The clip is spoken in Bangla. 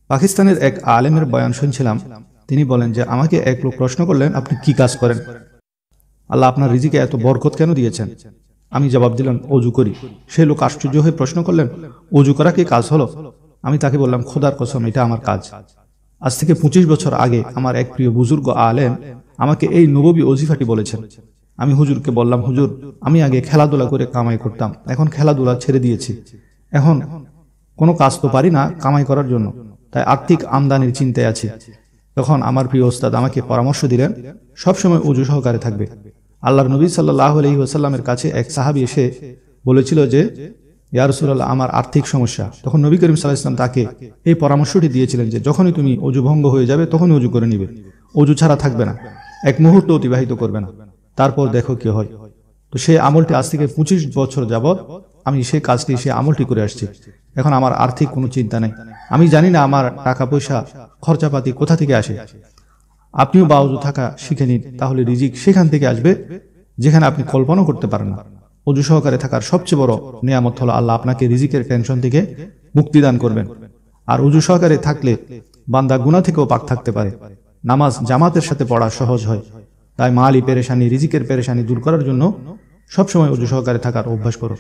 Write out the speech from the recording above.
পাকিস্তানের এক আলেমের বয়ান শুনছিলাম। তিনি বলেন যে আমাকে এক লোক প্রশ্ন করলেন, আপনি কি কাজ করেন? আল্লাহ আপনার রিজিকে এত বরকত কেন দিয়েছেন? আমি জবাব দিলাম, অজু করি। সে লোক আশ্চর্য হয়ে প্রশ্ন করলেন, অজু করা কি কাজ হলো? আমি তাকে বললাম, খোদার কসম, এটা আমার কাজ। আজ থেকে 25 বছর আগে আমার এক প্রিয় বুজুর্গ আলেম আমাকে এই নববী ওজিফাটি বলেছেন। আমি হুজুরকে বললাম, হুজুর, আমি আগে খেলাধুলা করে কামাই করতাম, এখন খেলাধুলা ছেড়ে দিয়েছি। এখন কোনো কাজ তো পারি না কামাই করার জন্য, তাই আর্থিক আমদানির চিন্তায় আছি। তখন আমার প্রিয় ওস্তাদ আমাকে পরামর্শ দিলেন, সবসময় অজু সহকারে থাকবে। আল্লাহর নবী সাল্লাল্লাহু আলাইহি ওয়াসাল্লামের কাছে এক সাহাবী এসে বলেছিল যে, ইয়া রাসূলুল্লাহ, আমার আর্থিক সমস্যা। তখন নবী করিম সাল্লাল্লাহু আলাইহি ওয়াসাল্লাম তাকে এই পরামর্শটি দিয়েছিলেন যে যখনই তুমি অজু ভঙ্গ হয়ে যাবে তখনই অজু করে নিবে, অজু ছাড়া থাকবে না, এক মুহূর্ত অতিবাহিত করবে না, তারপর দেখো কি হয়। তো সেই আমলটি আজ থেকে 25 বছর যাবৎ আমি সেই কাজটি, সেই আমলটি করে আসছি। এখন আমার আর্থিক কোনো চিন্তা নেই। আমি জানি না আমার টাকা পয়সা খরচাপাতি কোথা থেকে আসে। আপনিও বা অজু থাকা শিখে নিন, তাহলে রিজিক সেখান থেকে আসবে যেখানে আপনি কল্পনাও করতে পারেন না। অজু সহকারে থাকার সবচেয়ে বড় নিয়ামত হলো আল্লাহ আপনাকে রিজিকের টেনশন থেকে মুক্তি দান করবেন। আর অজু সহকারে থাকলে বান্দা গুনাহ থেকেও পাক থাকতে পারে। নামাজ জামাতের সাথে পড়া সহজ হয়। তাই মালি পেরেশানি, রিজিকের পেরেশানি দূর করার জন্য সবসময় অজু সহকারে থাকার অভ্যাস করো।